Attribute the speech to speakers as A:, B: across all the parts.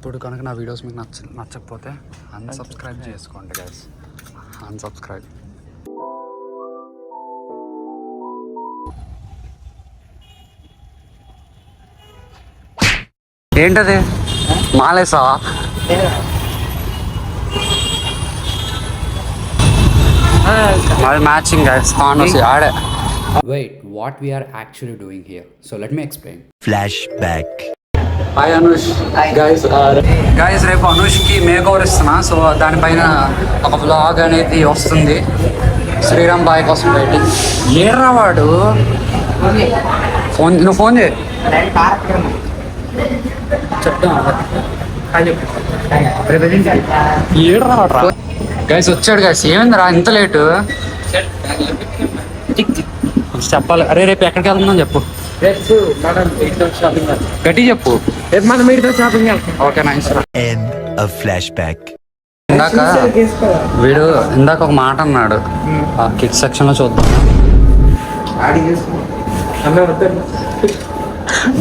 A: ఇప్పుడు కనుక నా వీడియోస్ మీకు నచ్చకపోతే అన్సబ్స్క్రైబ్ చేసుకోండి గైస్. అన్సబ్స్క్రైబ్. ఏంటది మాలేసా? మ్యాచింగ్ గైస్ ఆడే.
B: Wait, what we are actually doing here? So let me explain.
C: Flashback.
A: Hi Anush. Guys రేపు అనుష్కి మేక్ ఓవర్ ఇస్తున్నా. సో దానిపైన ఒక వ్లాగ్ అనేది వస్తుంది. శ్రీరామ్ బాయ్ కోసం వెయిటింగ్. ఏర్రా వాడు ఫోన్, నువ్వు ఫోన్ చేయి. ఏడ్రా వాడు. గైస్ వచ్చాడు గైస్. ఏమైందిరా ఇంత లేటు? చెప్పాలి. అరే రేపు ఎక్కడికి వెళ్తున్నాం చెప్పు.
D: రేపు మనం మీతో షాపింగ్ వెళ్తాం.
A: గట్టి చెప్పు.
D: రేపు మనం మీతో షాపింగ్ వెళ్తాం.
A: Okay nice.
C: End of flashback.
A: ఇందాక ఒక మాట అన్నాడు. ఆ కిడ్స్ సెక్షన్ లో చూద్దాం.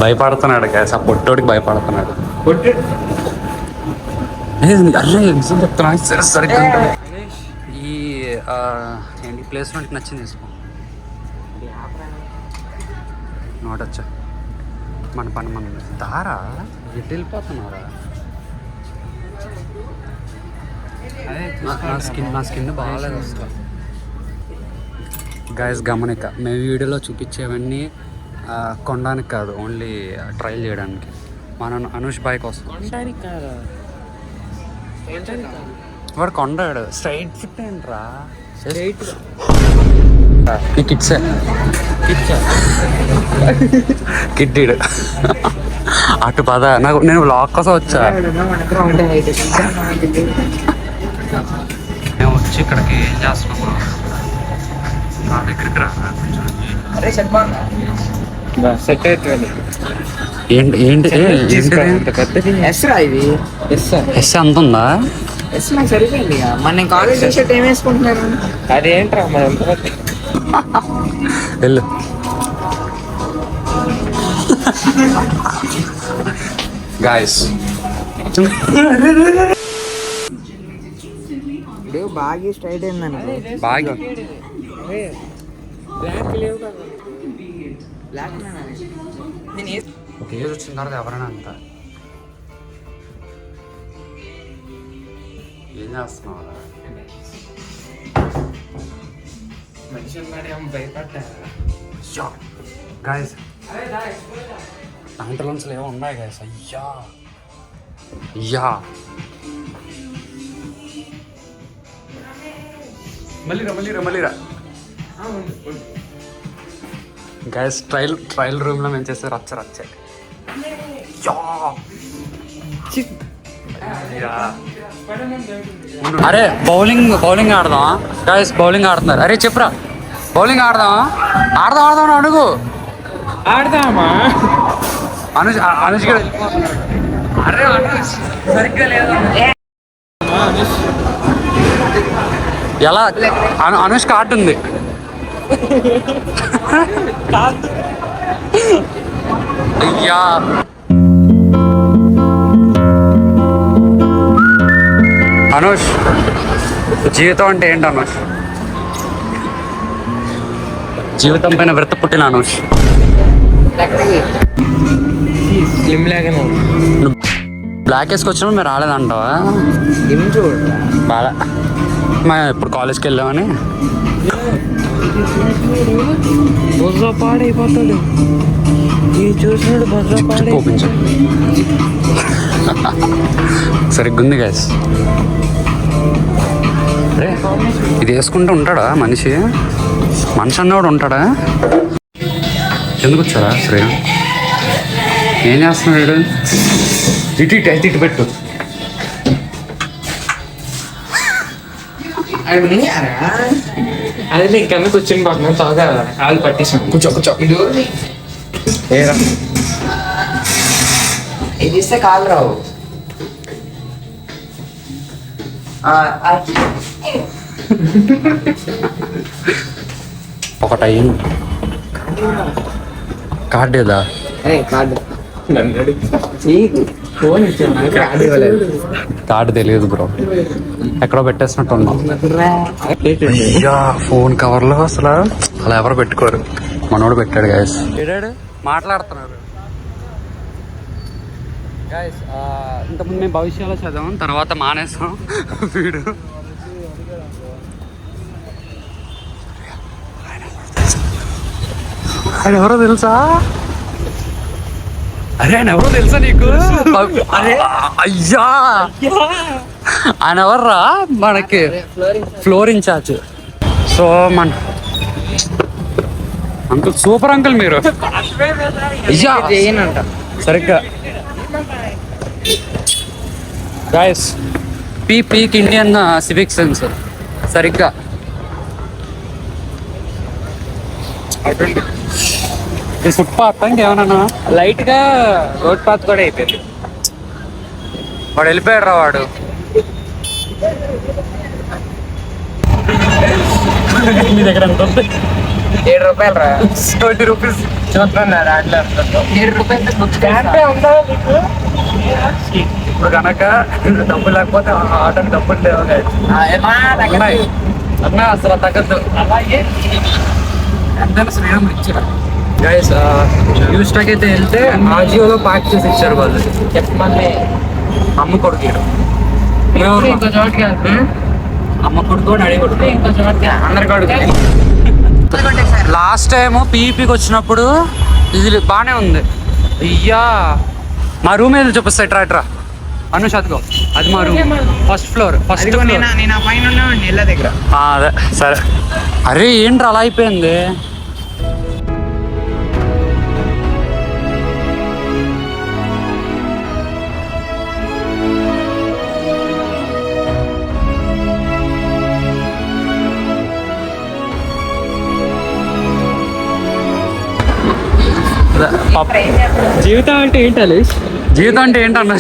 A: భయపడుతున్నాడు గ్యాస్. ఆ పొట్టోడికి భయపడుతున్నాడు. అరే ఎగ్జామ్ చెప్తున్నా సరిగ్గా. ఈ ఏంటి ప్లేస్మెంట్ నచ్చింది తీసుకో. నోటొచ్చా మన పని మన దారా ఎటు వెళ్ళిపోతున్నారా? నా స్కిన్ బాగాలేదు అసలు. గైస్ గమనిక, మేము వీడియోలో చూపించేవన్నీ కొనడానికి కాదు, ఓన్లీ ట్రయల్ చేయడానికి. మన అనుష్ బాయ్ కోసం. వాడు కొండాడు. స్ట్రైట్ ఫిట్ ఏంట్రా? ఈ కిడ్సే కిడ్డీడు. అటు పద. నేను వ్లాగ్ కోసం వచ్చా. మేము వచ్చి ఇక్కడికి ఏం చేస్తున్నాము? నా దగ్గరికి రా. ఏంటి ఎస్ అంత ఉందా?
D: సరిపోయింది. మన కాలేజ్ షర్ట్ ఏం వేసుకుంటున్నారు? అదేంట్రా
A: వెళ్ళు. గాయస్
D: బాగా స్ట్రైట్ అయిందండి.
A: బాగా ఒక ఏజ్ వచ్చిన తర్వాత ఎవరైనా అంత. ఏం చేస్తున్నావు? గాయస్ ప్యాంటలన్స్ ఏమో ఉన్నాయి గాయస్. అయ్యా అయ్యా మళ్ళీరా గాయస్. ట్రయల్ రూమ్ లో మేము చేస్తే రచ్చే. అరే బౌలింగ్ ఆడదాం గాయస్. బౌలింగ్ ఆడుతున్నారు. అరే చెప్పురా. బౌలింగ్ ఆడదాం అడుగు.
D: ఆడదామా?
A: అనుష్ కూడా వెళ్ళిపోతున్నాడు. అరే అనుష్ సరిగ్గా లేదు. ఎలా అనుష్ కార్డు ఉంది. అయ్యా అనుష్, జీవితం అంటే ఏంటి అనుష్? జీవితం పైన వ్రత పుట్టిన అనుష్. నువ్వు బ్లాక్ వేసుకొచ్చినా మీరు రాలేదంటావా? బాగా ఇప్పుడు కాలేజ్కి వెళ్ళామని.
D: పాడైపోతాడు చూసినాడు.
A: ఓపెన్ సరిగ్గా ఉంది గ్యాస్. అరే ఇది వేసుకుంటూ ఉంటాడా మనిషి అన్నవాడు ఉంటాడా? ఎందుకు వచ్చారా శ్రీరామ్? ఏం చేస్తున్నాడు? ఇటు పెట్టు.
D: అదే ఇంకెందుకు కూర్చొని పోతున్నాను. తాగా కాలు పట్టేసాను. కూర్చో. ఇది ఇస్తే కాలు రావు.
A: ఒకటి అయ్యింది. కార్డు ఏదా?
D: కార్డు ఫోన్ ఇచ్చాను కార్డు ఇవ్వలేదు.
A: కార్డు తెలియదు బ్రో, ఎక్కడో పెట్టేసినట్టు ఉన్నాం. అయ్యా ఫోన్ కవర్లో అసలు అలా ఎవరు పెట్టుకోరు, మనోడు పెట్టాడు గాయస్. మాట్లాడుతున్నారు గాయస్. ఇంతకుముందు మేము భవిష్యత్తులో చదివాం, తర్వాత మానేసాం వీడు. ఆయన ఎవరో తెలుసా? అరే ఆయన ఎవరో తెలుసా నీకు? అరే అయ్యా ఆయన ఎవర్రా? మనకి ఫ్లోర్ ఇన్ఛార్జ్. సో మన అంకుల్ సూపర్ అంకుల్ మీరు. అయ్యా
D: చేయనంట
A: సరిగ్గా guys. Peak Indian civic sense సరిగ్గా. ఈ ఫుట్పాత్ ఇంకేమన్నా
D: లైట్ గా రోడ్ పాత్ కూడా అయిపోయింది.
A: వాడు వెళ్ళిపోయాడు రా వాడు. మీ దగ్గర ఎంత ఉంది?
D: 7 రూపాయలు రా.
A: 20 రూపీస్
D: చూస్తున్నా దాంట్లో 7 రూపాయలు
A: ఇప్పుడు కనుక డబ్బులు లేకపోతే ఆటోకి డబ్బులు లేవు ఉన్నాయి. అన్నా అసలు తగ్గద్దు. ఎంత శ్రీరామ్ ఇచ్చారు గైస్. యూస్టాక్ అయితే వెళ్తే ఆజియోలో ప్యాక్ చేసి ఇచ్చారు వాళ్ళు.
D: చెప్పమని
A: అమ్మ కొడుకు
D: ఇంకో చోటుకి
A: అమ్మ కొడుకు డాడీ కొడుకు
D: ఇంకో చోటుకి అందరి కొడుకు.
A: లాస్ట్ టైం పీఈపీకి వచ్చినప్పుడు ఇది బాగానే ఉంది. అయ్యా మా రూమ్ ఏదో చూపిస్తా. ఇట్రా అనుష్ అదిగో అది మా రూమ్, ఫస్ట్ ఫ్లోర్. ఫస్ట్
D: నేను ఆ పైన ఉన్నాను ఇళ్ళ దగ్గర.
A: అదే సరే. అరే ఏంట్రా అలా అయిపోయింది?
D: జీవితం అంటే ఏంటి అలీష్?
A: జీవితం అంటే ఏంటన్నా?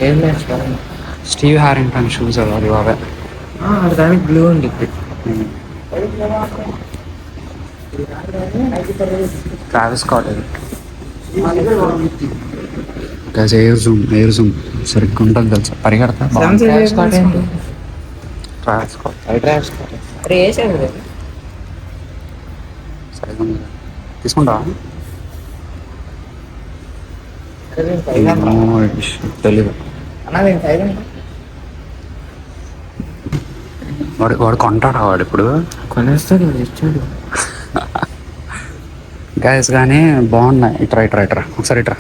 D: ఏం నేర్చుకోవాలి?
A: స్టీవ్ హ్యారింగ్టన్ షూస్ అది బాగా.
D: దానికి బ్లూ ఉంది.
A: ట్రావెల్స్ స్కాట్ ఎయిర్ జూమ్ సరిగ్గా ఉంటుంది తెలుసా? పరిగెడతా ట్రావెల్స్ స్కాట్ సరిగ్గా ఉంది. తీసుకుంటా తెలీదు. వాడు కొంటాడా వాడు ఇప్పుడు?
D: కొనేస్తాడు ఇచ్చాడు.
A: గైస్ కానీ బాగున్నాయి. ఇట్రా ఒకసారి ఇట్రా.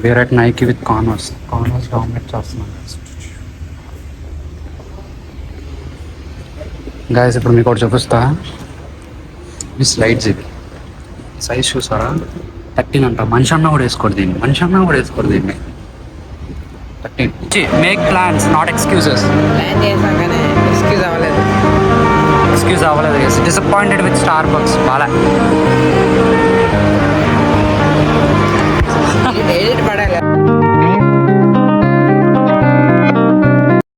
A: Wear at Nike with Converse dominate చేస్తున్నాను గైస్. ఇప్పుడు మీకు ఒకటి చూపిస్తా. ఈ స్లైడ్స్ ఇది సైజ్ చూసారా? 13 అంట. మనిషి అన్న కూడా వేసుకోరు దీన్ని. 13. Make plans not excuses.
D: Plan చేసాం కానీ
A: ఎక్స్క్యూజ్ అవ్వలేదు. Disappointed with Starbucks. బాగా
D: ఎడిట్ పడాలి.